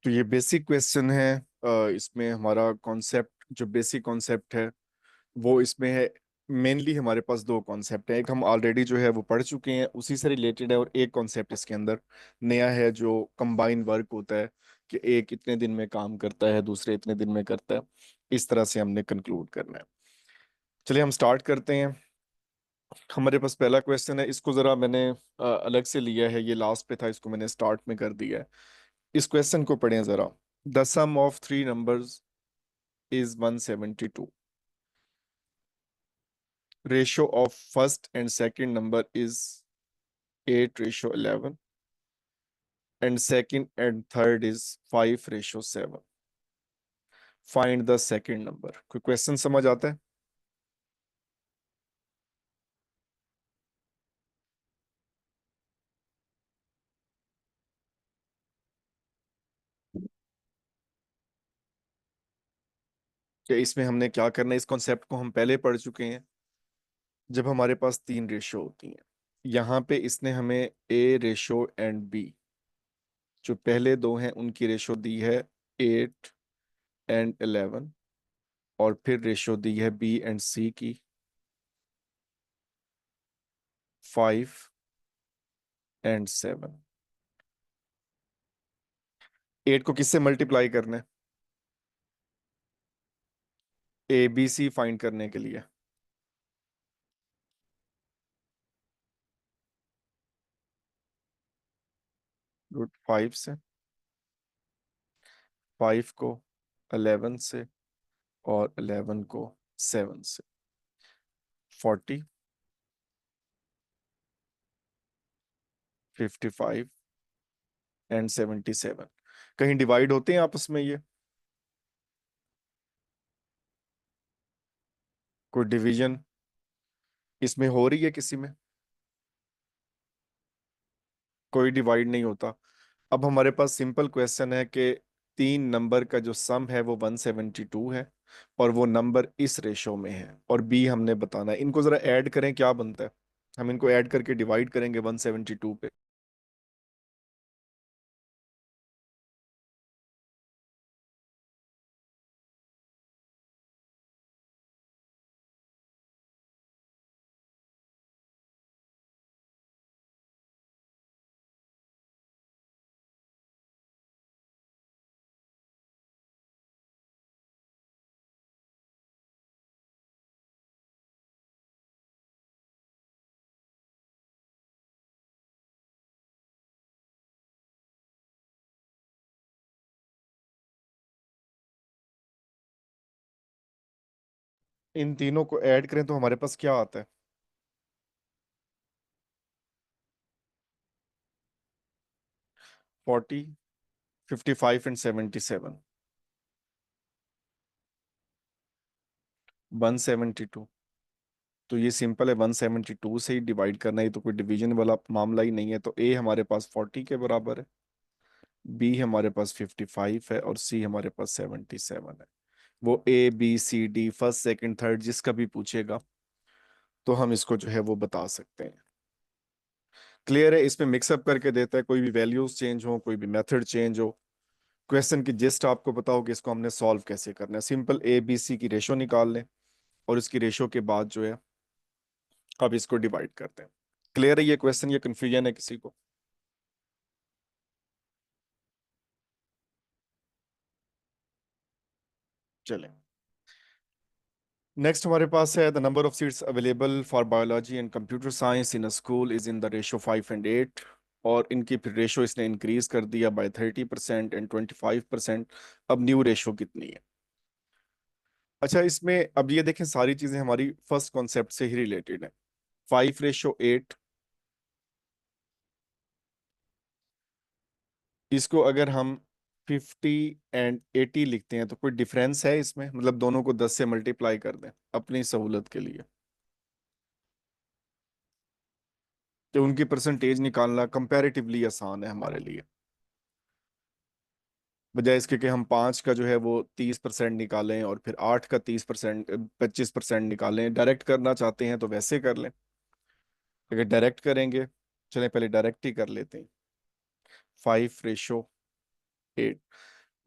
तो ये basic question है। इसमें हमारा कॉन्सेप्ट जो बेसिक कॉन्सेप्ट है वो इसमें है। मेनली हमारे पास दो कॉन्सेप्ट है, एक हम ऑलरेडी जो है वो पढ़ चुके हैं, उसी से रिलेटेड है, और एक कॉन्सेप्ट इसके अंदर नया है जो कंबाइन वर्क होता है कि एक इतने दिन में काम करता है, दूसरे इतने दिन में करता है। इस तरह से हमने कंक्लूड करना है। चलिए हम स्टार्ट करते हैं। हमारे पास पहला क्वेश्चन है, इसको जरा मैंने अलग से लिया है, ये लास्ट पे था, इसको मैंने स्टार्ट में कर दिया है। इस क्वेश्चन को पढ़ें जरा। The sum of three numbers is 172. Ratio of first and second number is 8:11, and second and third is 5:7. Find the second number. कोई क्वेश्चन समझ आता है? कि इसमें हमने क्या करना है, इस कॉन्सेप्ट को हम पहले पढ़ चुके हैं जब हमारे पास तीन रेशियो होती हैं। यहाँ पे इसने हमें ए रेशियो एंड बी, जो पहले दो हैं उनकी रेशियो दी है 8 और 11, और फिर रेशियो दी है बी एंड सी की 5 और 7। 8 को किससे मल्टीप्लाई करना है? ए बी सी फाइंड करने के लिए √5 से, 5 को 11 से, और 11 को 7 से। 40, 55 और 77 कहीं डिवाइड होते हैं आपस में ये? कोई डिवीजन इसमें हो रही है किसी में? कोई डिवाइड नहीं होता। अब हमारे पास सिंपल क्वेश्चन है कि तीन नंबर का जो सम है वो 172 है, और वो नंबर इस रेशो में है, और बी हमने बताना है। इनको जरा ऐड करें, क्या बनता है? हम इनको ऐड करके डिवाइड करेंगे 172 पे। इन तीनों को ऐड करें तो हमारे पास क्या आता है? 40, 55 और 77। 172। तो ये सिंपल है, 172 से ही डिवाइड करना है, तो कोई डिवीजन वाला मामला ही नहीं है। तो ए हमारे पास 40 के बराबर है, बी हमारे पास 55 है, और सी हमारे पास 77 है। वो A B C D first second third जिसका भी पूछेगा तो हम इसको जो है वो बता सकते हैं। क्लियर है? इसमें मिक्सअप करके देता है, कोई भी वैल्यूज चेंज हो, कोई भी मेथड चेंज हो। क्वेश्चन की जिस्ट आपको बताओ कि इसको हमने सॉल्व कैसे करना है। सिंपल ए बी सी की रेशो निकाल लें, और इसकी रेशो के बाद जो है अब इसको डिवाइड करते हैं। क्लियर है ये क्वेश्चन? ये कंफ्यूजन है किसी को? चलें, नेक्स्ट हमारे पास है the number of seats available for biology and computer science in a school is in the ratio 5 और 8। और इनकी फिर रेशो इसने इंक्रीज कर दिया बाय 30% एंड 25%। अब न्यू रेशो कितनी है? अच्छा, इसमें अब ये देखें, सारी चीजें हमारी फर्स्ट कॉन्सेप्ट से ही रिलेटेड है। 5:8, इसको अगर हम 50 और 80 लिखते हैं तो कोई डिफरेंस है इसमें? मतलब दोनों को 10 से मल्टीप्लाई कर दें अपनी सहूलत के लिए, तो उनकी परसेंटेज निकालना कंपैरेटिवली आसान है हमारे लिए, बजाय इसके कि हम 5 का जो है वो 30% निकालें, और फिर 8 का 30%, 25% निकालें। डायरेक्ट करना चाहते हैं तो वैसे कर लें। अगर डायरेक्ट करेंगे, चलें पहले डायरेक्ट ही कर लेते हैं। 5:8।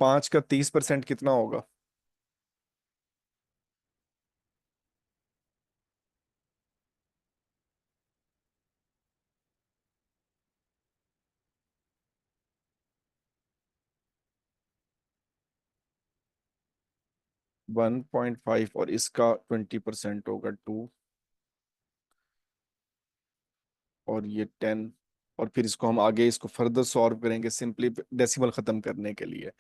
पांच का 30% कितना होगा? 1.5 और इसका 20% होगा 2, और ये 10। और फिर इसको हम आगे इसको फर्दर सॉल्व करेंगे सिंपली डेसिमल खत्म करने के लिए,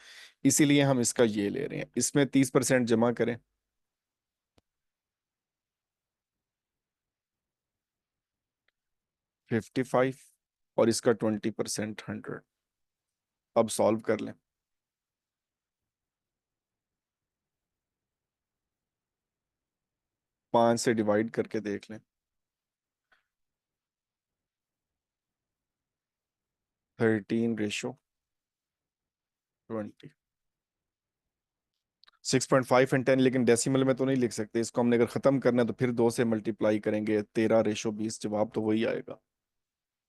इसीलिए हम इसका ये ले रहे हैं। इसमें 30% जमा करें, 55, और इसका 20% 100। अब सॉल्व कर लें। 5 से डिवाइड करके देख लें। 13/20। 6.5 एंड 10, लेकिन डेसिमल में तो नहीं लिख सकते इसको। हमने अगर खत्म करना है तो फिर 2 से मल्टीप्लाई करेंगे, 13/20। जवाब तो वही आएगा,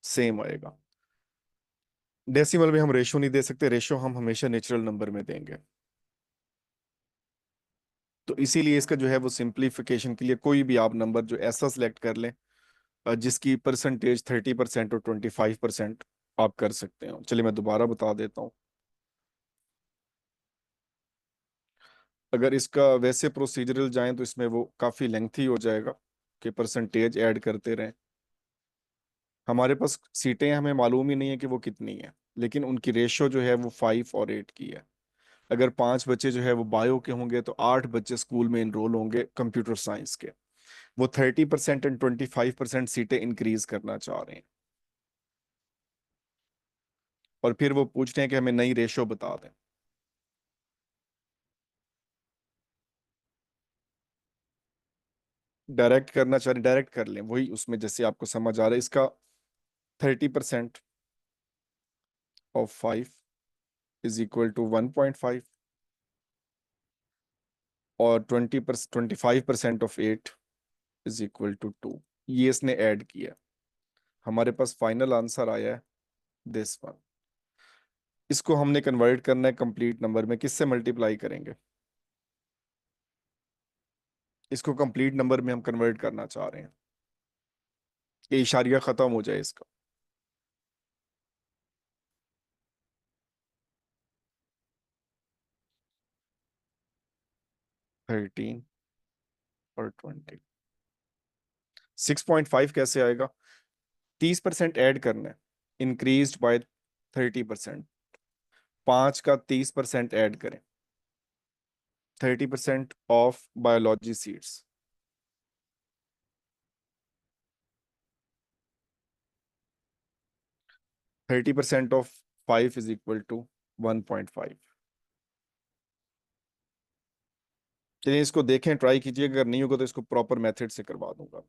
सेम आएगा। डेसिमल में हम रेशो नहीं दे सकते, रेशो हम हमेशा नेचुरल नंबर में देंगे। तो इसीलिए इसका जो है वो सिंप्लीफिकेशन के लिए कोई भी आप नंबर जो ऐसा सिलेक्ट कर लें जिसकी परसेंटेज 30% और 25% आप कर सकते हो। चलिए मैं दोबारा बता देता हूँ। अगर इसका वैसे प्रोसीजरल जाएं तो इसमें वो काफ़ी लेंथी हो जाएगा कि परसेंटेज ऐड करते रहें। हमारे पास सीटें हमें मालूम ही नहीं है कि वो कितनी है, लेकिन उनकी रेशो जो है वो 5 और 8 की है। अगर 5 बच्चे जो है वो बायो के होंगे तो 8 बच्चे स्कूल में इनरोल होंगे कंप्यूटर साइंस के। वो 30% एंड 25% सीटें इंक्रीज करना चाह रहे हैं, और फिर वो पूछ रहे हैं कि हमें नई रेशो बता दें। डायरेक्ट करना चाह रहे डायरेक्ट कर लें, वही उसमें जैसे आपको समझ आ रहा है। इसका 30% ऑफ 5 इज इक्वल टू 1.5, और 25% ऑफ 8 इज इक्वल टू 2। ये इसने ऐड किया, हमारे पास फाइनल आंसर आया है दिस वन। इसको हमने कन्वर्ट करना है कंप्लीट नंबर में, किससे मल्टीप्लाई करेंगे? इसको कंप्लीट नंबर में हम कन्वर्ट करना चाह रहे हैं, ये इशारिया खत्म हो जाए इसका। 13 और 20। 6.5 कैसे आएगा? 30% ऐड करना है, इंक्रीज बाय 30%। 5 का 30% ऐड करें, 30% of biology seats. 30% of 5 is equal to 1.5। चलिए इसको देखें, ट्राई कीजिए, अगर नहीं होगा तो इसको प्रॉपर मेथड से करवा दूंगा।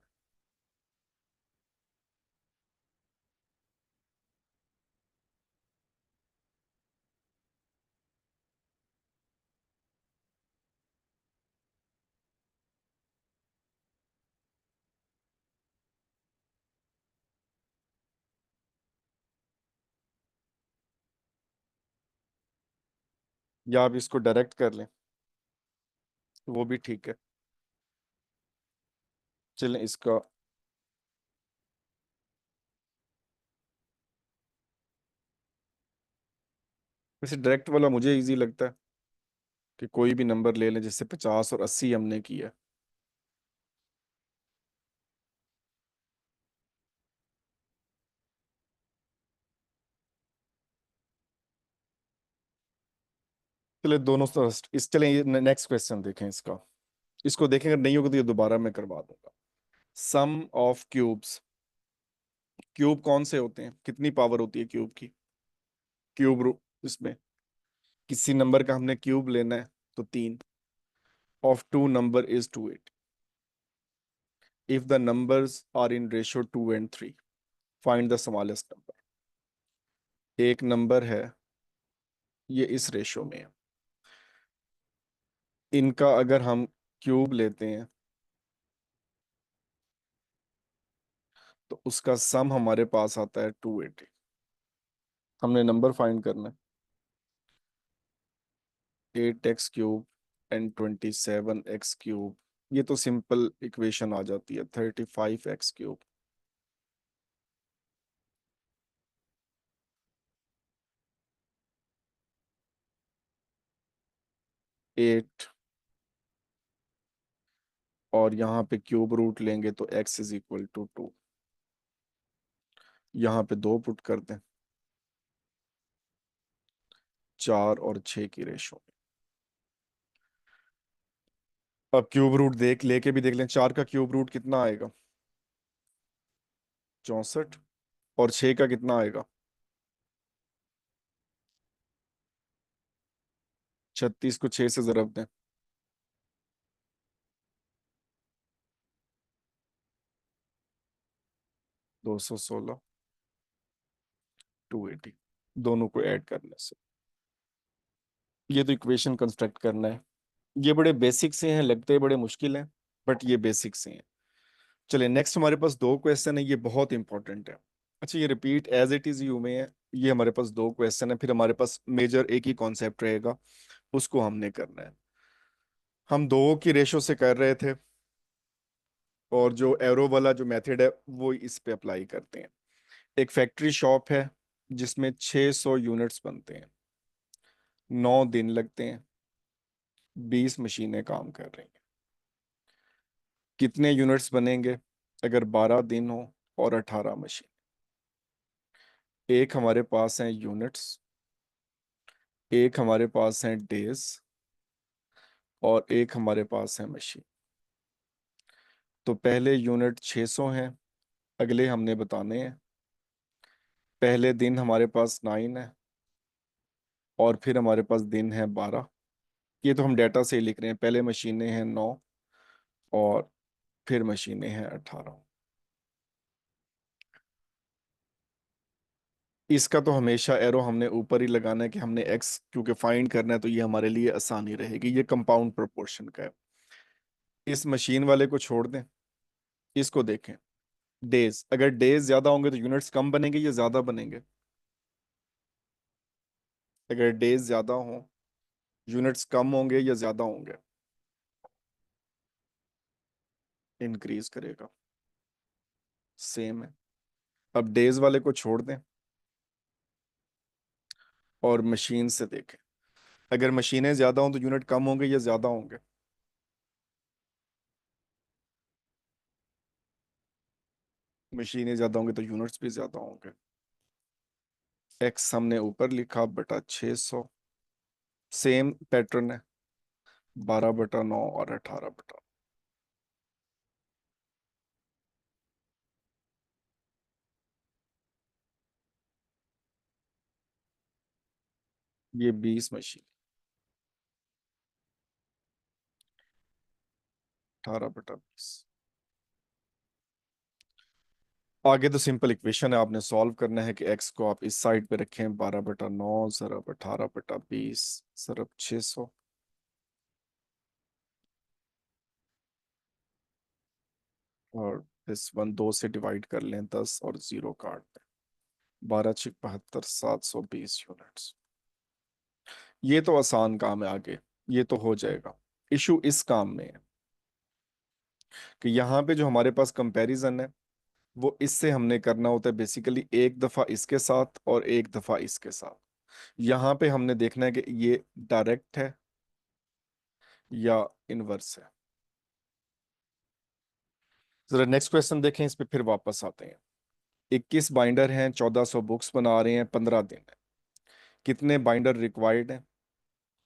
या आप इसको डायरेक्ट कर लें, वो भी ठीक है। चलें इसका, वैसे डायरेक्ट वाला मुझे इजी लगता है कि कोई भी नंबर ले लें, जैसे 50 और 80 हमने किया। चले दोनों इस चलें ये नेक्स्ट क्वेश्चन देखें इसका। इसको देखें, अगर नहीं होगा तो ये दोबारा मैं करवा दूंगा। सम ऑफ क्यूब्स। क्यूब कौन से होते हैं, कितनी पावर होती है क्यूब की? क्यूब इसमें किसी नंबर का हमने क्यूब लेना है तो 3। Of two number is 280। If the numbers are in ratio 2 and 3, find the smallest number. एक नंबर है, ये इस रेशियो में है। इनका अगर हम क्यूब लेते हैं तो उसका सम हमारे पास आता है 280। हमने नंबर फाइंड करना है। 8x³ एंड 27x³, ये तो सिंपल इक्वेशन आ जाती है। 35x³, 8, और यहाँ पे क्यूब रूट लेंगे तो x = 2। यहाँ पे 2 पुट कर दें, 4 और 6 की रेशो। अब क्यूब रूट देख लेके भी देख लें, 4 का क्यूब रूट कितना आएगा? 64। और 6 का कितना आएगा? 36 को 6 से जरब दें, 216, 280, दोनों को ऐड करने से। ये तो इक्वेशन कंस्ट्रक्ट करना है। ये बड़े बेसिक से हैं, लगते हैं बड़े मुश्किल हैं, बट ये बेसिक से हैं। चलिए नेक्स्ट हमारे पास 2 क्वेश्चन है, ये बहुत इंपॉर्टेंट है। अच्छा, ये रिपीट एज इट इज यू में है। ये हमारे पास 2 क्वेश्चन है, फिर हमारे पास मेजर एक ही कॉन्सेप्ट रहेगा, उसको हमने करना है। हम दो की रेशो से कर रहे थे, और जो एरो वाला जो मेथड है वो इस पे अप्लाई करते हैं। एक फैक्ट्री शॉप है जिसमें 600 यूनिट्स बनते हैं, 9 दिन लगते हैं, 20 मशीनें काम कर रही हैं। कितने यूनिट्स बनेंगे अगर 12 दिन हो और 18 मशीन? एक हमारे पास है यूनिट्स, एक हमारे पास है डेज, और एक हमारे पास है मशीन। तो पहले यूनिट 600 हैं, अगले हमने बताने हैं। पहले दिन हमारे पास 9 है, और फिर हमारे पास दिन है 12। ये तो हम डाटा से ही लिख रहे हैं, पहले मशीनें हैं 9, और फिर मशीनें हैं 18। इसका तो हमेशा एरो हमने ऊपर ही लगाना है कि हमने एक्स क्योंकि फाइंड करना है, तो ये हमारे लिए आसानी रहेगी। ये कंपाउंड प्रोपोर्शन का है। इस मशीन वाले को छोड़ दें, इसको देखें। डेज, अगर डेज ज्यादा होंगे तो यूनिट्स कम बनेंगे या ज्यादा बनेंगे? अगर डेज ज्यादा हों, यूनिट्स कम होंगे या ज्यादा होंगे? इंक्रीज करेगा। सेम है। अब डेज वाले को छोड़ दें और मशीन से देखें। अगर मशीनें ज्यादा हों तो यूनिट कम होंगे या ज्यादा होंगे? मशीनें ज्यादा होंगे तो यूनिट्स भी ज्यादा होंगे। एक्स हमने ऊपर लिखा बटा 600। सेम पैटर्न है, 12/9 और 18/9। ये 20 मशीन, 18/20। आगे तो सिंपल इक्वेशन है, आपने सॉल्व करना है कि एक्स को आप इस साइड पे रखें, 12/9 ज़रब 18/20 ज़रब 600, और इस 2 से डिवाइड कर लें, 10 और 0 काट दें, 12×6 = 72, 720 यूनिट्स। ये तो आसान काम है, आगे ये तो हो जाएगा। इशू इस काम में है कि यहाँ पे जो हमारे पास कंपैरिजन है वो इससे हमने करना होता है बेसिकली, एक दफा इसके साथ और एक दफा इसके साथ। यहाँ पे हमने देखना है कि ये डायरेक्ट है या इनवर्स है। जरा नेक्स्ट क्वेश्चन देखें, इस पे फिर वापस आते हैं। 21 बाइंडर हैं, 1400 बुक्स बना रहे हैं, 15 दिन है। कितने बाइंडर रिक्वायर्ड हैं?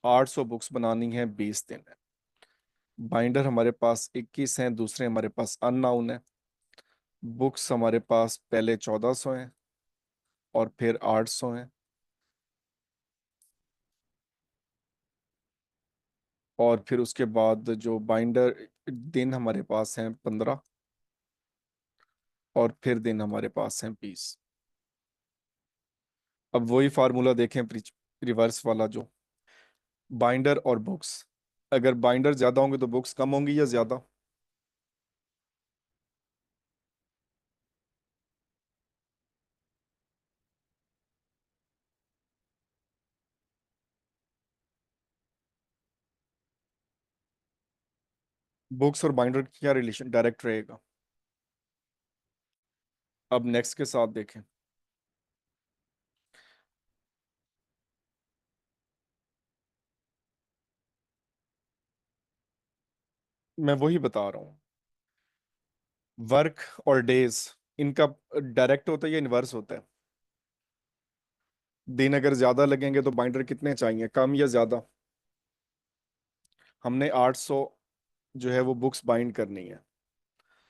800 बुक्स बनानी है, 20 दिन है। बाइंडर हमारे पास 21 हैं, दूसरे हमारे पास अननाउन है। बुक्स हमारे पास पहले 1400 हैं और फिर 800 हैं, और फिर उसके बाद जो बाइंडर दिन हमारे पास हैं 15, और फिर दिन हमारे पास हैं 20। अब वही फार्मूला देखें, रिवर्स वाला जो बाइंडर और बुक्स। अगर बाइंडर ज्यादा होंगे तो बुक्स कम होंगी या ज्यादा? बुक्स और बाइंडर की क्या रिलेशन डायरेक्ट रहेगा। अब नेक्स्ट के साथ देखें। मैं वही बता रहा हूँ। वर्क और डेज, इनका डायरेक्ट होता है या इनवर्स होता है। दिन अगर ज्यादा लगेंगे तो बाइंडर कितने चाहिए, कम या ज्यादा। हमने 800 जो है वो बुक्स बाइंड करनी है।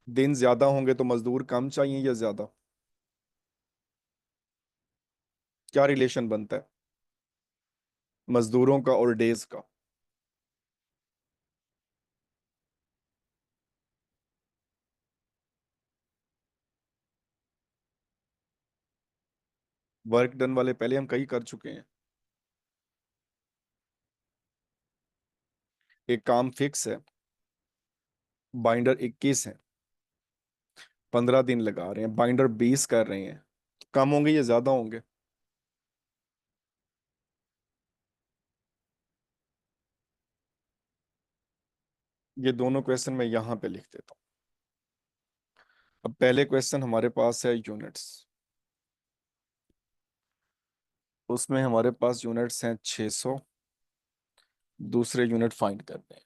दिन ज्यादा होंगे तो मजदूर कम चाहिए या ज्यादा। क्या रिलेशन बनता है मजदूरों का और डेज का। वर्क डन वाले पहले हम कई कर चुके हैं। एक काम फिक्स है, बाइंडर 21 है, 15 दिन लगा रहे हैं, बाइंडर 20 कर रहे हैं। कम होंगे या ज्यादा होंगे। ये दोनों क्वेश्चन मैं यहाँ पे लिख देता हूँ। अब पहले क्वेश्चन हमारे पास है यूनिट्स। उसमें हमारे पास यूनिट्स हैं 600। दूसरे यूनिट फाइंड करने हैं।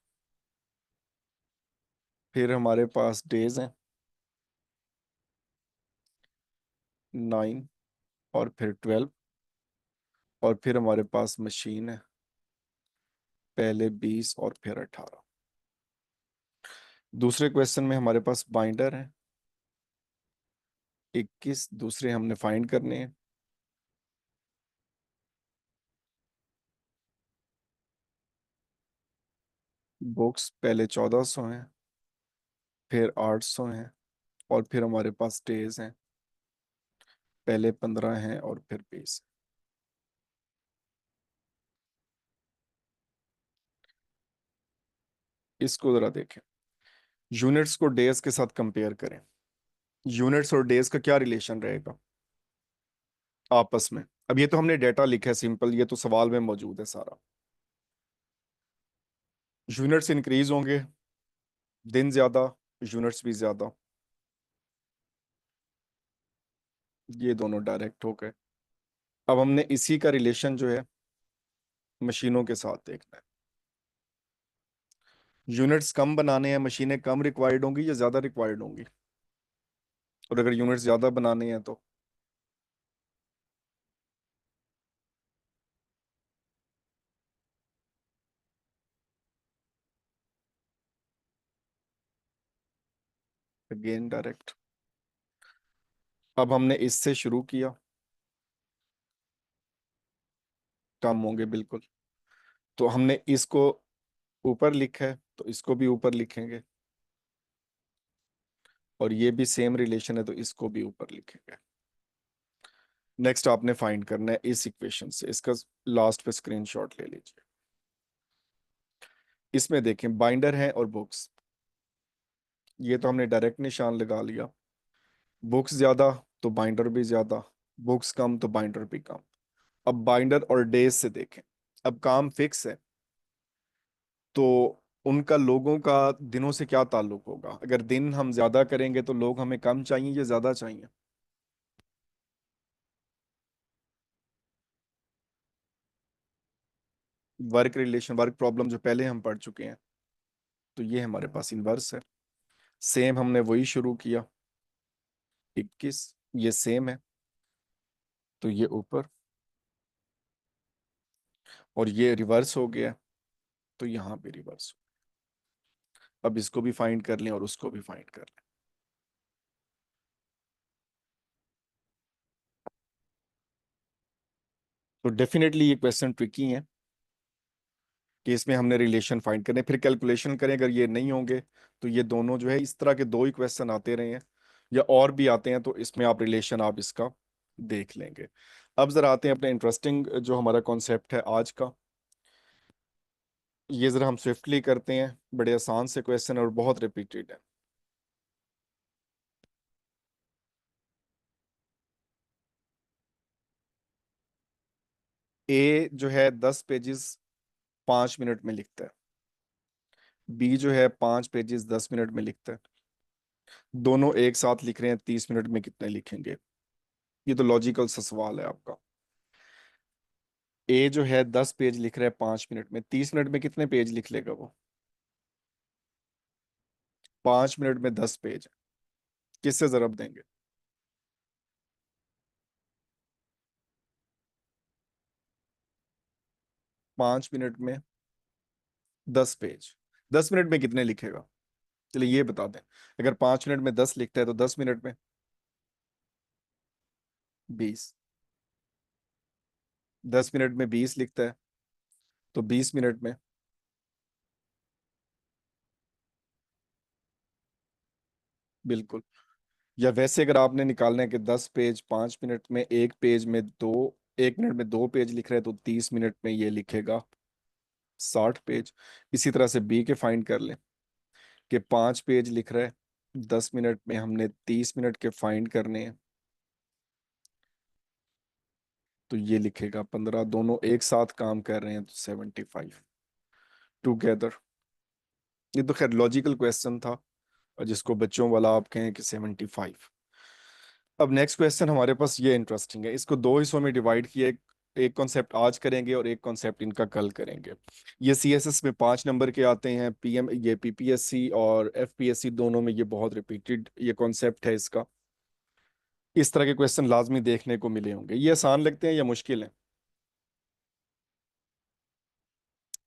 फिर हमारे पास डेज हैं 9, और फिर 12, और फिर हमारे पास मशीन है, पहले 20 और फिर 18। दूसरे क्वेश्चन में हमारे पास बाइंडर है 21, दूसरे हमने फाइंड करने हैं। बुक्स पहले 1400 हैं, फिर 800 हैं, और फिर हमारे पास डेज हैं, पहले 15 हैं और फिर 20। इसको जरा देखें, यूनिट्स को डेज के साथ कंपेयर करें। यूनिट्स और डेज का क्या रिलेशन रहेगा आपस में। अब ये तो हमने डेटा लिखा है सिंपल, ये तो सवाल में मौजूद है सारा। यूनिट्स इंक्रीज होंगे, दिन ज्यादा, यूनिट्स भी ज्यादा। ये दोनों डायरेक्ट हो गए। अब हमने इसी का रिलेशन जो है मशीनों के साथ देखना है। यूनिट्स कम बनाने हैं, मशीनें कम रिक्वायर्ड होंगी या ज्यादा रिक्वायर्ड होंगी। और अगर यूनिट्स ज्यादा बनाने हैं तो अगेन डायरेक्ट। अब हमने इससे शुरू किया, कम होंगे बिल्कुल। तो हमने इसको ऊपर लिखा है तो इसको भी ऊपर लिखेंगे, और ये भी सेम रिलेशन है तो इसको भी ऊपर लिखेंगे। नेक्स्ट आपने फाइंड करना है इस इक्वेशन से, इसका लास्ट पे स्क्रीनशॉट ले लीजिए। इसमें देखें बाइंडर है और बुक्स, ये तो हमने डायरेक्ट निशान लगा लिया। बुक्स ज्यादा तो बाइंडर भी ज्यादा, बुक्स कम तो बाइंडर भी कम। अब बाइंडर और डेज से देखें। अब काम फिक्स है तो उनका लोगों का दिनों से क्या ताल्लुक होगा। अगर दिन हम ज्यादा करेंगे तो लोग हमें कम चाहिए या ज्यादा चाहिए। वर्क रिलेशन, वर्क प्रॉब्लम जो पहले हम पढ़ चुके हैं, तो ये हमारे पास इनवर्स है। सेम हमने वही शुरू किया 21, ये सेम है तो ये ऊपर, और ये रिवर्स हो गया तो यहाँ पे रिवर्स। अब इसको भी फाइंड कर लें और उसको भी फाइंड कर लें। तो डेफिनेटली ये क्वेश्चन ट्रिकी है कि इसमें हमने रिलेशन फाइंड करने, फिर कैलकुलेशन करें, अगर ये नहीं होंगे तो ये दोनों जो है इस तरह के दो ही क्वेश्चन आते रहे हैं या और भी आते हैं तो इसमें आप रिलेशन आप इसका देख लेंगे। अब जरा आते हैं अपने इंटरेस्टिंग जो हमारा कॉन्सेप्ट है आज का। ये जरा हम स्विफ्टली करते हैं, बड़े आसान से क्वेश्चन और बहुत रिपीटेड है। ए जो है 10 पेजेस 5 मिनट में लिखता है, बी जो है 5 पेजेस 10 मिनट में लिखता है। दोनों एक साथ लिख रहे हैं, 30 मिनट में कितने लिखेंगे? ये तो लॉजिकल सा सवाल है आपका। ए जो है 10 पेज लिख रहा है 5 मिनट में, 30 मिनट में कितने पेज लिख लेगा वो? 5 मिनट में 10 पेज। किससे जरब देंगे? 5 मिनट में 10 पेज, 10 मिनट में कितने लिखेगा? चलिए ये बता दें। अगर 5 मिनट में 10 लिखता है तो 10 मिनट में 20। 10 मिनट में 20 लिखता है तो 20 मिनट में। बिल्कुल। या वैसे अगर आपने निकालना है कि 10 पेज 5 मिनट में, एक पेज में दो, 1 मिनट में 2 पेज लिख रहे हैं तो 30 मिनट में ये लिखेगा 60 पेज। इसी तरह से बी के फाइंड कर लें कि 5 पेज लिख रहा है, 10 मिनट में हमने 30 मिनट के फाइंड करने हैं, तो ये लिखेगा 15। दोनों एक साथ काम कर रहे हैं तो 75 टुगेदर। ये तो खैर लॉजिकल क्वेश्चन था, और जिसको बच्चों वाला आप कहें कि 75। अब नेक्स्ट क्वेश्चन हमारे पास ये इंटरेस्टिंग है। इसको दो हिस्सों में डिवाइड किया, एक एक कॉन्सेप्ट आज करेंगे और एक कॉन्सेप्ट इनका कल करेंगे। ये सीएसएस में 5 नंबर के आते हैं, पीएम ये पीपीएससी और एफपीएससी दोनों में ये बहुत रिपीटेड ये कॉन्सेप्ट है इसका। इस तरह के क्वेश्चन लाजमी देखने को मिले होंगे। ये आसान लगते हैं या मुश्किल हैं?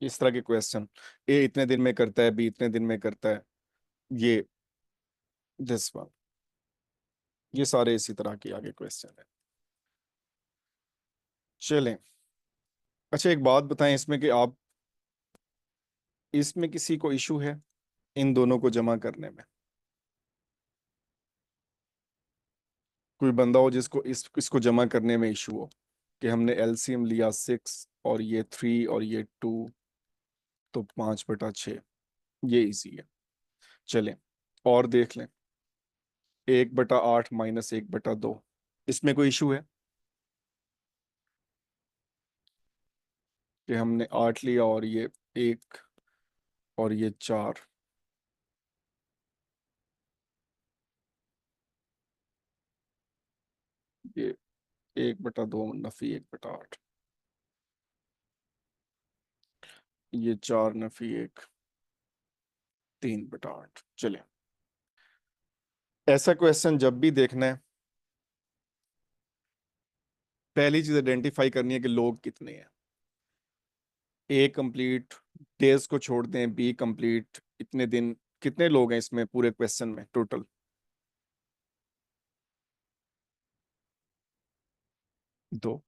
इस तरह के क्वेश्चन, ए इतने दिन में करता है, बी इतने दिन में करता है, ये दिस वन, ये सारे इसी तरह के आगे क्वेश्चन है। चलें। अच्छा एक बात बताएं इसमें कि आप, इसमें किसी को इशू है इन दोनों को जमा करने में? कोई बंदा हो जिसको इसको जमा करने में इशू हो, कि हमने एलसीएम लिया 6 और ये 3 और ये 2, तो 5/6, ये इजी है। चलें और देख लें। 1/8 -1/2, इसमें कोई इशू है कि हमने 8 लिया और ये 1 और ये 4? ये 1/2 नफी 1/8, ये 4 नफी 1, 3/8। चले, ऐसा क्वेश्चन जब भी देखना है, पहली चीज आइडेंटिफाई करनी है कि लोग कितने हैं। ए कंप्लीट, डेज को छोड़ दें, बी कंप्लीट, इतने दिन, कितने लोग हैं इसमें पूरे क्वेश्चन में टोटल? 2।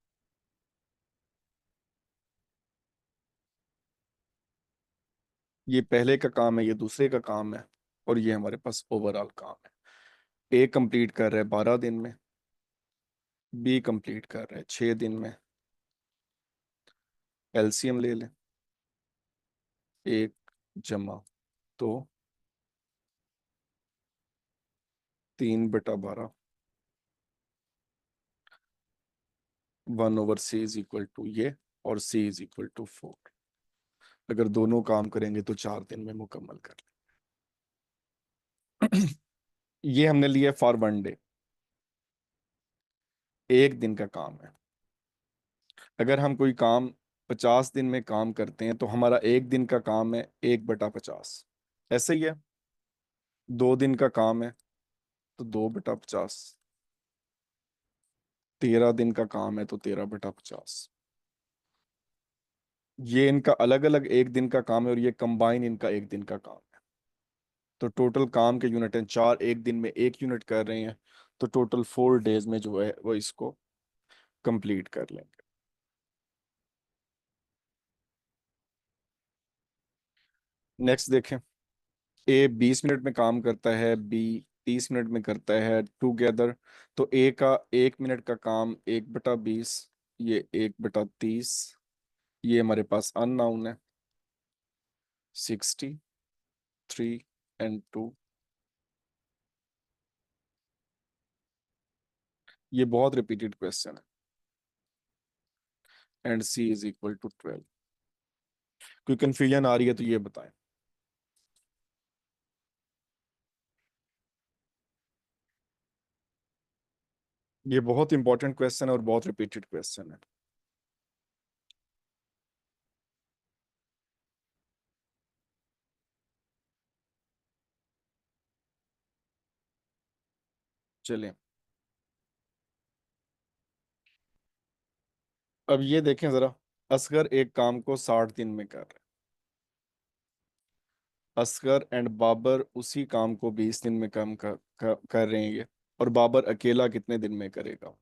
ये पहले का काम है, ये दूसरे का काम है, और ये हमारे पास ओवरऑल काम है। ए कंप्लीट कर रहा है 12 दिन में, बी कंप्लीट कर रहा है 6 दिन में। एलसीएम ले लें, 1 जमा 2, 3/12, 1/c इज इक्वल टू ये, और c इज इक्वल टू 4। अगर दोनों काम करेंगे तो 4 दिन में मुकम्मल कर लें। ये हमने लिया फॉर 1 डे, एक दिन का काम है। अगर हम कोई काम 50 दिन में काम करते हैं तो हमारा एक दिन का काम है 1/50, ऐसे ही है। 2 दिन का काम है तो 2/50, 13 दिन का काम है तो 13/50। ये इनका अलग अलग एक दिन का काम है और ये कंबाइन इनका एक दिन का काम है। तो टोटल काम के यूनिट हैं 4, एक दिन में 1 यूनिट कर रहे हैं, तो टोटल 4 डेज में जो है वो इसको कंप्लीट कर लेंगे। नेक्स्ट देखें। ए 20 मिनट में काम करता है, बी 30 मिनट में करता है टुगेदर। तो ए का 1 मिनट का काम 1/20, ये 1/30, ये हमारे पास अननाउन है, 63 एंड 2। ये बहुत रिपीटेड क्वेश्चन है। And C is equal to 12। कोई कंफ्यूजन आ रही है तो ये बताएं। ये बहुत इंपॉर्टेंट क्वेश्चन है और बहुत रिपीटेड क्वेश्चन है। चलिए, अब ये देखें जरा। असगर एक काम को 60 दिन में कर रहे हैं। असगर एंड बाबर उसी काम को 20 दिन में कर रहे हैं ये। और बाबर अकेला कितने दिन में करेगा?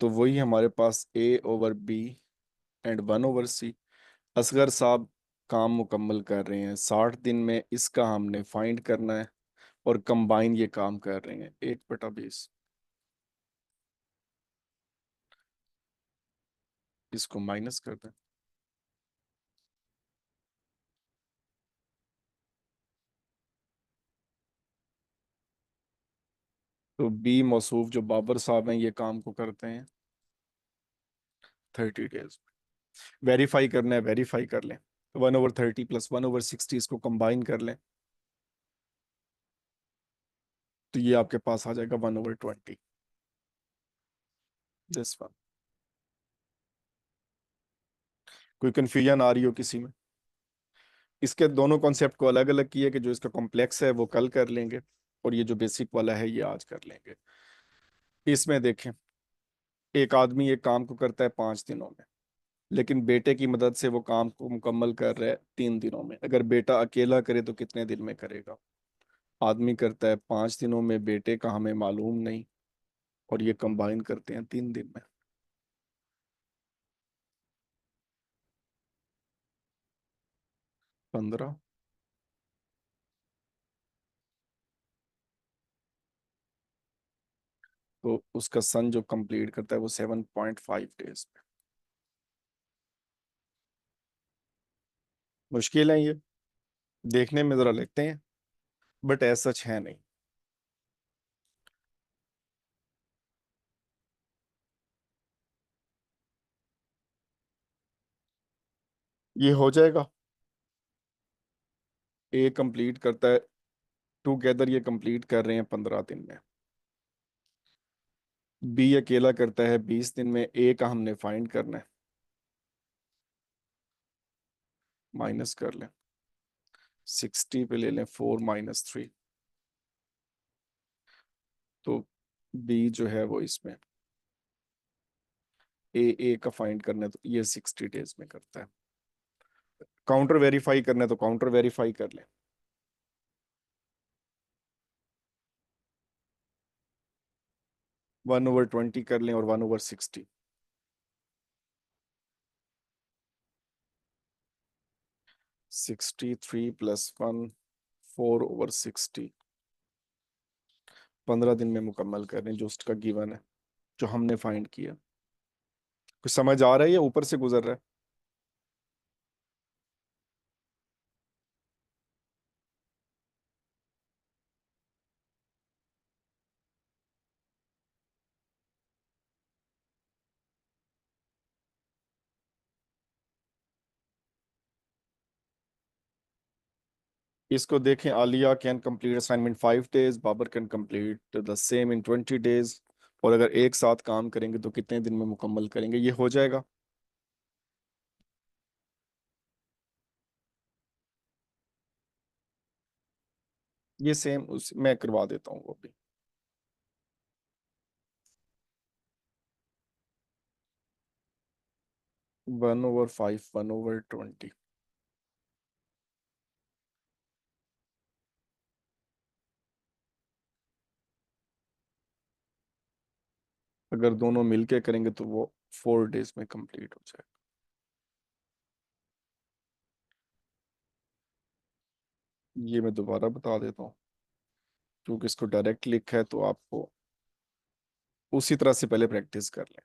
तो वही हमारे पास A/B एंड 1/C। असगर साहब काम मुकम्मल कर रहे हैं 60 दिन में, इसका हमने फाइंड करना है। और कंबाइन ये काम कर रहे हैं 1/20। इसको माइनस कर दें। तो बी मौसूफ जो बाबर साहब हैं ये काम को करते हैं 30 डेज। वेरीफाई करना है, वेरीफाई कर लें। 1/30 प्लस 1/60 इसको कंबाइन कर लें। तो ये आपके पास आ जाएगा 1/20। This one. कोई कंफ्यूजन आ रही हो किसी में? इसके दोनों कॉन्सेप्ट को अलग अलग किए कि जो इसका कॉम्प्लेक्स है वो कल कर लेंगे, और ये जो बेसिक वाला है ये आज कर लेंगे। इसमें देखें, एक आदमी एक काम को करता है 5 दिनों में, लेकिन बेटे की मदद से वो काम को मुकम्मल कर रहा है 3 दिनों में। अगर बेटा अकेला करे तो कितने दिन में करेगा? आदमी करता है 5 दिनों में, बेटे का हमें मालूम नहीं, और ये कंबाइन करते हैं 3 दिन में। 15। तो उसका सन जो कंप्लीट करता है वो 7.5 डेज में। मुश्किल है ये, देखने में जरा लगते हैं, बट ऐसा सच है नहीं। ये हो जाएगा। ए कंप्लीट करता है, टुगेदर ये कंप्लीट कर रहे हैं 15 दिन में। बी अकेला करता है 20 दिन में। ए का हमने फाइंड करना है, माइनस कर लें। 60 पे ले लें 4 - 3। तो बी जो है वो इसमें ए का फाइंड करना है, तो ये 60 डेज में करता है। काउंटर वेरीफाई करना है तो काउंटर वेरीफाई कर लें। 1/20 कर लें और 1/60। 63 + 1, 4/60। 15 दिन में मुकम्मल कर लें जो उसका गिवन है, जो हमने फाइंड किया। कुछ समझ आ रहा है या ऊपर से गुजर रहा है? इसको देखें, Alia can complete assignment 5 days, Babar can complete the same in 20 days. और अगर एक साथ काम करेंगे तो कितने दिन में मुकम्मल करेंगे? ये हो जाएगा। ये सेम उस मैं करवा देता हूँ वो भी। 1/5, 1/20। अगर दोनों मिलके करेंगे तो वो 4 डेज में कंप्लीट हो जाएगा। ये मैं दोबारा बता देता हूँ, क्योंकि इसको डायरेक्ट लिखा है तो आपको उसी तरह से पहले प्रैक्टिस कर लें।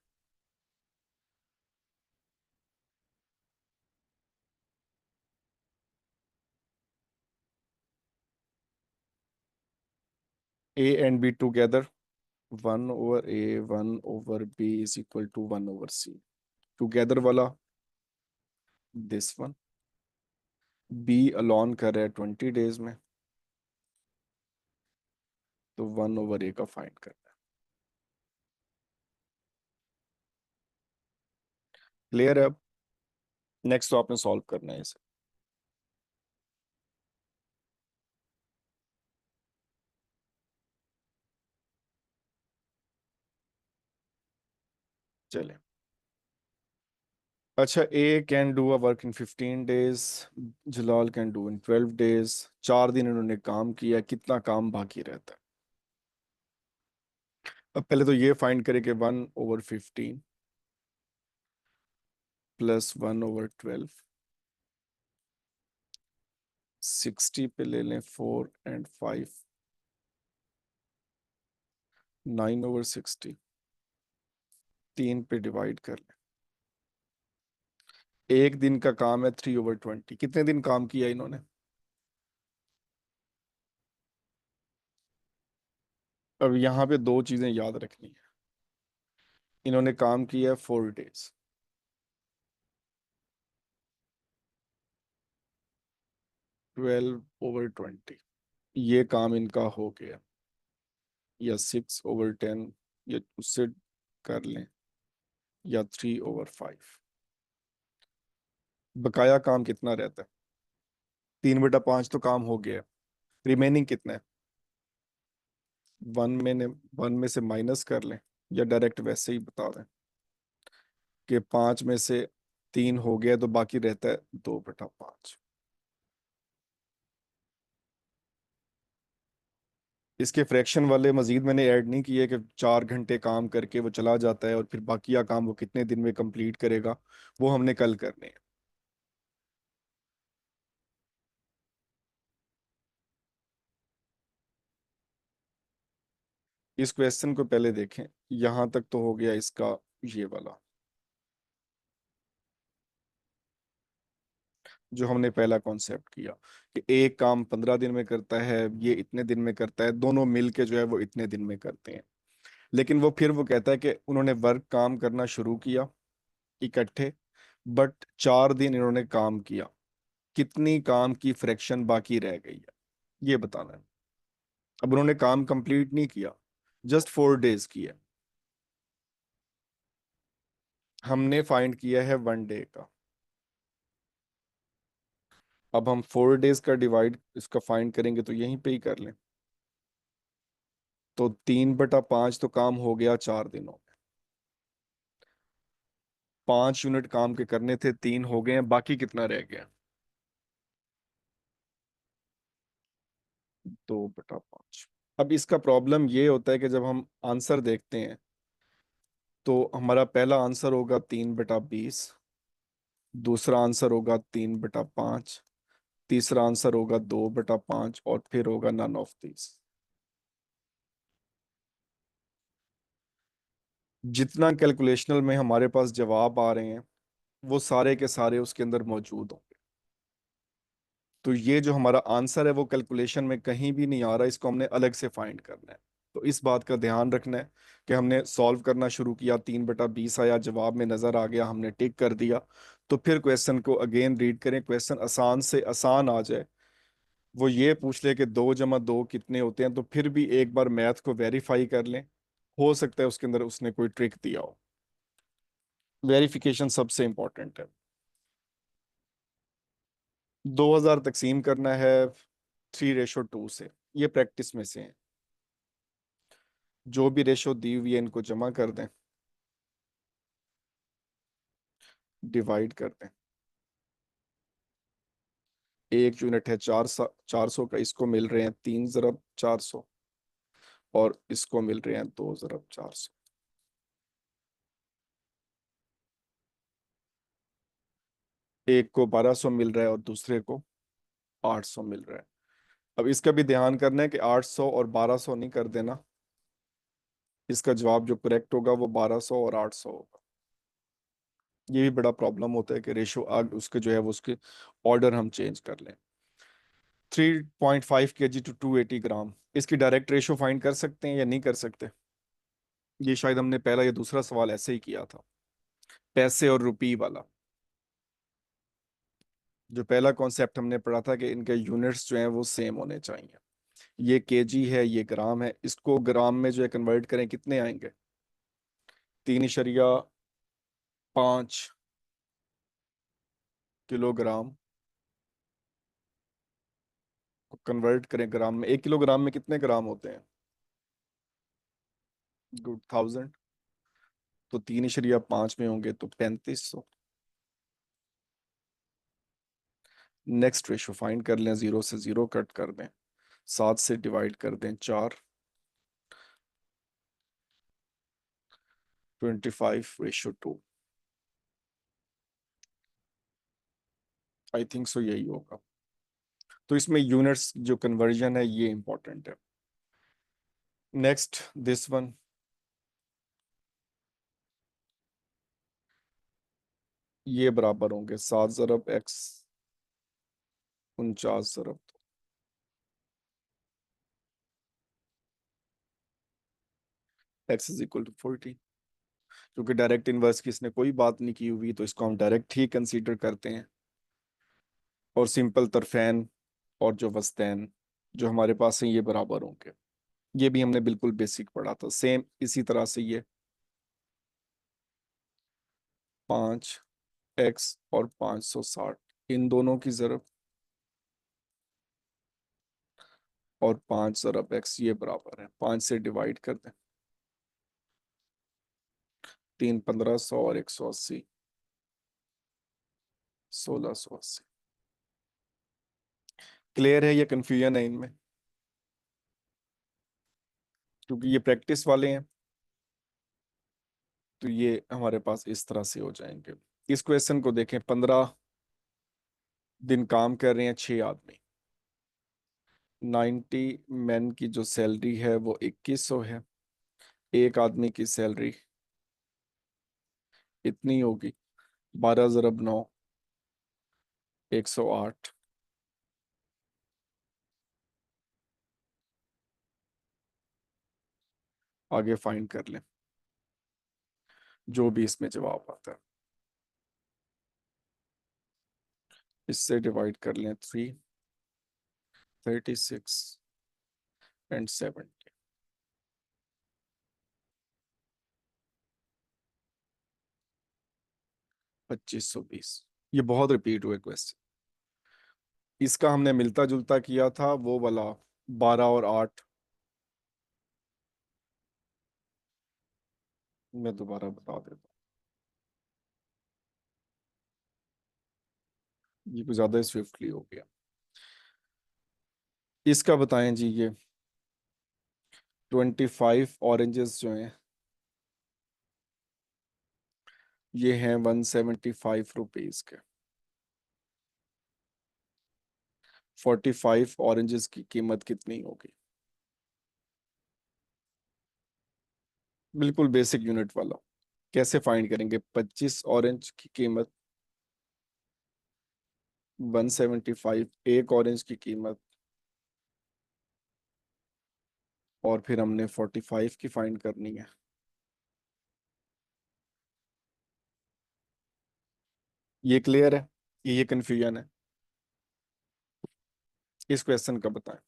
A and B together, 1/A, 1/B is equal to 1/C। Together वाला दिस वन। बी अलोन कर रहा है 20 डेज में, तो 1/A का फाइंड करना है। क्लियर है अब? नेक्स्ट तो आपने सॉल्व करना है इसे। चले। अच्छा, A can do a work in 15 days, Jalal can do in 12 days। 4 दिन इन्होंने काम किया, कितना काम बाकी रहता है? अब पहले तो ये फाइंड करें कि 1/15 प्लस 1/12। 60 पे ले लें 4 and 5, 9/60। 3 पे डिवाइड कर लें। एक दिन का काम है 3/20। कितने दिन काम किया इन्होंने? अब यहाँ पे दो चीजें याद रखनी है। इन्होंने काम किया है 4 days। 12/20, ये काम इनका हो गया। या 6/10, या उससे कर लें, या 3/5। बकाया काम कितना रहता है? 3/5 तो काम हो गया। रिमेनिंग कितना है? वन में ने 1 में से माइनस कर लें, या डायरेक्ट वैसे ही बता दें कि 5 में से 3 हो गया तो बाकी रहता है 2/5। इसके फ्रैक्शन वाले मजीद मैंने ऐड नहीं किए कि 4 घंटे काम करके वो चला जाता है और फिर बाकी का काम वो कितने दिन में कंप्लीट करेगा। वो हमने कल करने हैं। इस क्वेश्चन को पहले देखें। यहां तक तो हो गया इसका ये वाला, जो हमने पहला कॉन्सेप्ट किया कि एक काम 15 दिन में करता है, ये इतने दिन में करता है, दोनों मिल के जो है वो इतने दिन में करते हैं। लेकिन वो फिर वो कहता है कि उन्होंने वर्क काम करना शुरू किया इकट्ठे, बट 4 दिन इन्होंने काम किया, कितनी काम की फ्रैक्शन बाकी रह गई है, ये बताना है। अब उन्होंने काम कंप्लीट नहीं किया, जस्ट 4 days किया। हमने फाइंड किया है 1 day का। अब हम 4 days का डिवाइड इसका फाइंड करेंगे तो यहीं पे ही कर लें। तो 3/5 तो काम हो गया 4 दिनों में। 5 यूनिट काम के करने थे, 3 हो गए हैं, बाकी कितना रह गया? 2/5। अब इसका प्रॉब्लम ये होता है कि जब हम आंसर देखते हैं तो हमारा पहला आंसर होगा 3/20, दूसरा आंसर होगा 3/5, तीसरा आंसर होगा 2/5, और फिर होगा नन ऑफ दिस। जितना कैलकुलेशनल में हमारे पास जवाब आ रहे हैं वो सारे के सारे उसके अंदर मौजूद होंगे। तो ये जो हमारा आंसर है वो कैलकुलेशन में कहीं भी नहीं आ रहा, इसको हमने अलग से फाइंड करना है। तो इस बात का ध्यान रखना है कि हमने सॉल्व करना शुरू किया, 3/20 आया, जवाब में नजर आ गया, हमने टिक कर दिया। तो फिर क्वेश्चन को अगेन रीड करें, क्वेश्चन आसान से आसान आ जाए। वो ये पूछ ले कि 2 + 2 कितने होते हैं, तो फिर भी एक बार मैथ को वेरीफाई कर लें। हो सकता है उसके अंदर उसने कोई ट्रिक दिया हो। वेरिफिकेशन सबसे इंपॉर्टेंट है। 2000 तकसीम करना है 3:2 से, ये प्रैक्टिस में से है। जो भी रेशो दी हुई है इनको जमा कर दें, डिवाइड कर दें। एक यूनिट है 400 का, इसको मिल रहे हैं 3 × 400, और इसको मिल रहे हैं 2 × 400। एक को 1200 मिल रहा है और दूसरे को 800 मिल रहा है। अब इसका भी ध्यान करना है कि 800 और 1200 नहीं कर देना। इसका जवाब जो करेक्ट होगा वो 1200 और 800 होगा। ये भी बड़ा प्रॉब्लम होता है कि रेशो आग उसके जो है वो उसके ऑर्डर हम चेंज कर लें। 3.5 kg टू 280 ग्राम, इसकी डायरेक्ट रेशो फाइंड कर सकते हैं या नहीं कर सकते? ये शायद हमने पहला या दूसरा सवाल ऐसे ही किया था, पैसे और रुपी वाला। जो पहला कॉन्सेप्ट हमने पढ़ा था कि इनके यूनिट्स जो हैं वो सेम होने चाहिए। ये केजी है, ये ग्राम है, इसको ग्राम में जो है कन्वर्ट करें, कितने आएंगे? 3.5 किलोग्राम को कन्वर्ट करें ग्राम में, 1 किलोग्राम में कितने ग्राम होते हैं? गुड, 1000। तो 3.5 में होंगे तो 3500। नेक्स्ट रेशो फाइंड कर लें, 0 से 0 कट कर दें, 7 से डिवाइड कर दें 4, 25:2। आई थिंक सो यही होगा। तो इसमें यूनिट्स जो कन्वर्जन है ये इंपॉर्टेंट है। नेक्स्ट दिस वन, ये बराबर होंगे 7 ज़रब x 49 ज़रब x = 40। क्योंकि डायरेक्ट इनवर्स की इसने कोई बात नहीं की हुई तो इसको हम डायरेक्ट ही कंसीडर करते हैं। और सिंपल तरफेन और जो वस्तैन जो हमारे पास हैं ये बराबर होंगे। ये भी हमने बिल्कुल बेसिक पढ़ा था, सेम इसी तरह से ये 5x और 560, इन दोनों की ज़रब और 5 ज़रब x ये बराबर है, 5 से डिवाइड कर दें, 3 1500 और 180, 1680। क्लियर है? ये कंफ्यूजन है इनमें, क्योंकि ये प्रैक्टिस वाले हैं तो ये हमारे पास इस तरह से हो जाएंगे। इस क्वेश्चन को देखें, 15 दिन काम कर रहे हैं 6 आदमी, 90 मैन की जो सैलरी है वो 2100 है। एक आदमी की सैलरी इतनी होगी, 12 × 9 108। आगे फाइंड कर लें जो भी इसमें जवाब आता है, इससे डिवाइड कर लें 3 36 और 70, 2520। ये बहुत रिपीट हुए क्वेश्चन। इसका हमने मिलता जुलता किया था वो वाला 12 और 8। मैं दोबारा बता देता हूँ, ये कुछ ज्यादा स्विफ्टली हो गया। इसका बताएं जी, ये 25 ऑरेंजेस जो हैं ये हैं 175 के। 45 ऑरेंजेस की कीमत कितनी होगी? बिल्कुल बेसिक यूनिट वाला। कैसे फाइंड करेंगे? 25 ऑरेंज की कीमत 175, एक ऑरेंज की कीमत, और फिर हमने 45 की फाइंड करनी है। ये क्लियर है? ये कंफ्यूजन है? इस क्वेश्चन का बताएं,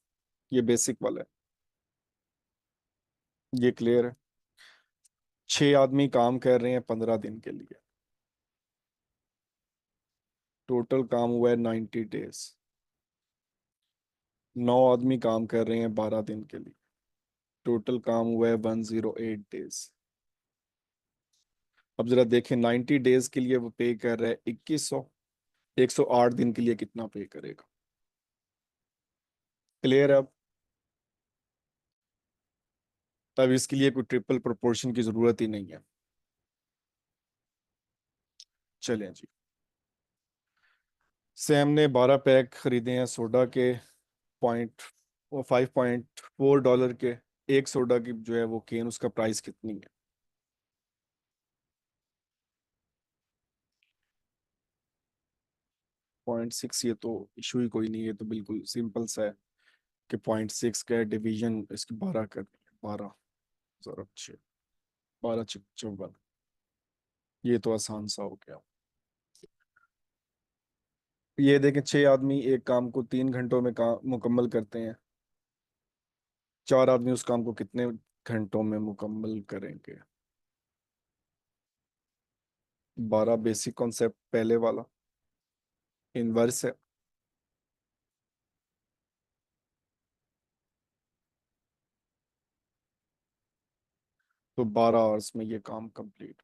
ये बेसिक वाला है। ये क्लियर है? 6 आदमी काम कर रहे हैं 15 दिन के लिए, टोटल काम हुआ है 90 डेज। 9 आदमी काम कर रहे हैं 12 दिन के लिए, टोटल काम हुआ है 108 डेज। अब जरा देखें, 90 डेज के लिए वो पे कर रहा है 2100, 108 दिन के लिए कितना पे करेगा? क्लियर है अब? तब इसके लिए कोई ट्रिपल प्रोपोर्शन की जरूरत ही नहीं है। चलें जी, सैम ने 12 पैक खरीदे हैं सोडा के, पॉइंट वो $5.4 के। एक सोडा की जो है वो केन, उसका प्राइस कितनी है? 0.6, ये तो इशू ही कोई नहीं है, तो बिल्कुल सिंपल सा है कि 0.6 का डिवीजन इसकी 12 कर दिया, 12 ज़रब 6, 12 × 54। ये तो आसान सा हो गया। ये देखें, 6 आदमी एक काम को 3 घंटों में काम मुकम्मल करते हैं, 4 आदमी उस काम को कितने घंटों में मुकम्मल करेंगे? 12 बेसिक कॉन्सेप्ट पहले वाला, इनवर्स है। तो 12 आवर्स में ये काम कंप्लीट।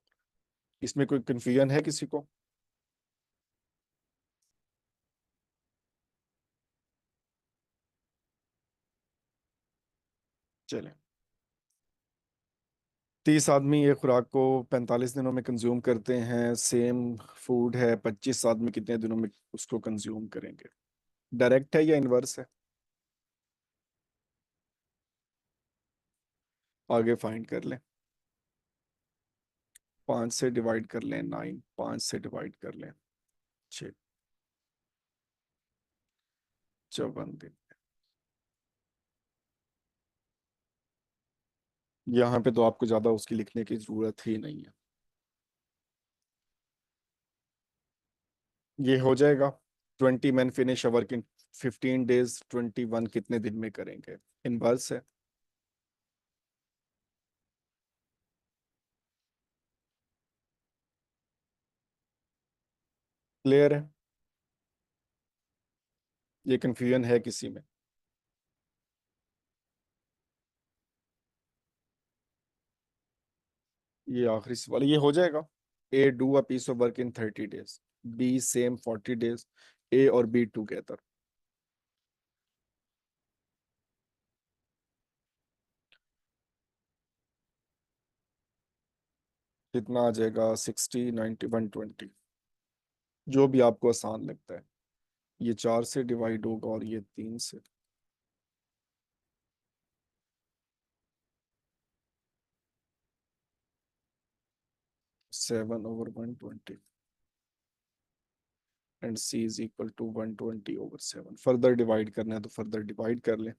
इसमें कोई कंफ्यूजन है किसी को? चले। 30 आदमी ये खुराक को 45 दिनों में कंज्यूम करते हैं, सेम फूड है, 25 आदमी कितने दिनों में उसको कंज्यूम करेंगे? डायरेक्ट है या इनवर्स है? आगे फाइंड कर लें। 5 से डिवाइड कर लें 9, 5 से डिवाइड कर लें 6, 54 दिन। यहाँ पे तो आपको ज्यादा उसकी लिखने की जरूरत ही नहीं है। ये हो जाएगा। 20 man finish a work in 15 days, 21 कितने दिन में करेंगे? इनवर्स है। क्लियर है? ये कंफ्यूजन है किसी में? ये आखिरी सवाल, ये हो जाएगा। A do a piece of work in 30 days, B same 40 days, A और बी टूगेदर। कितना आ जाएगा? 60, 90, 120, जो भी आपको आसान लगता है। ये 4 से डिवाइड होगा और ये 3 से। 7/120 and C is equal to 120/7। Further divide करना है तो फर्दर डिवाइड कर लें।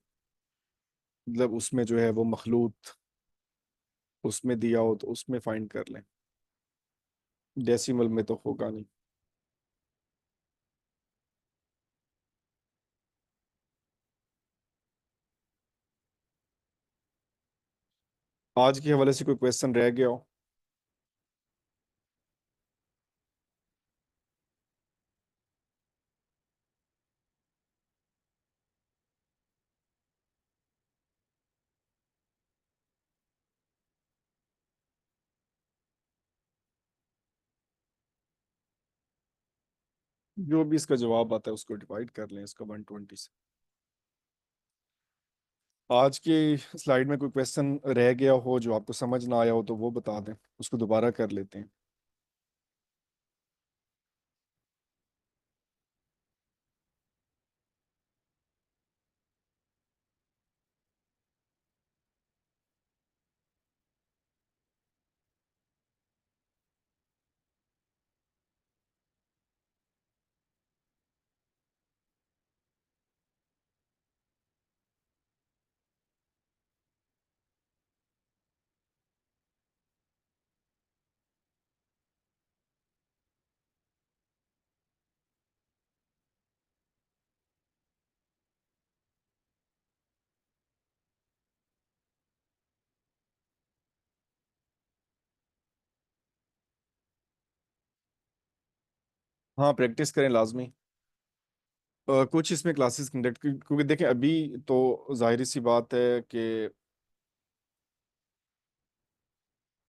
मतलब उसमें जो है वो मखलूत उसमें दिया हो तो उसमें फाइंड कर लें। डेसिमल में तो होगा नहीं। आज के हवाले से कोई क्वेश्चन रह गया हो? जो भी इसका जवाब आता है उसको डिवाइड कर लें इसका 120 से। आज की स्लाइड में कोई क्वेश्चन रह गया हो जो आपको समझ ना आया हो तो वो बता दें, उसको दोबारा कर लेते हैं। हाँ, प्रैक्टिस करें लाजमी। कुछ इसमें क्लासेस कंडक्ट, क्योंकि देखें अभी तो जाहिर सी बात है कि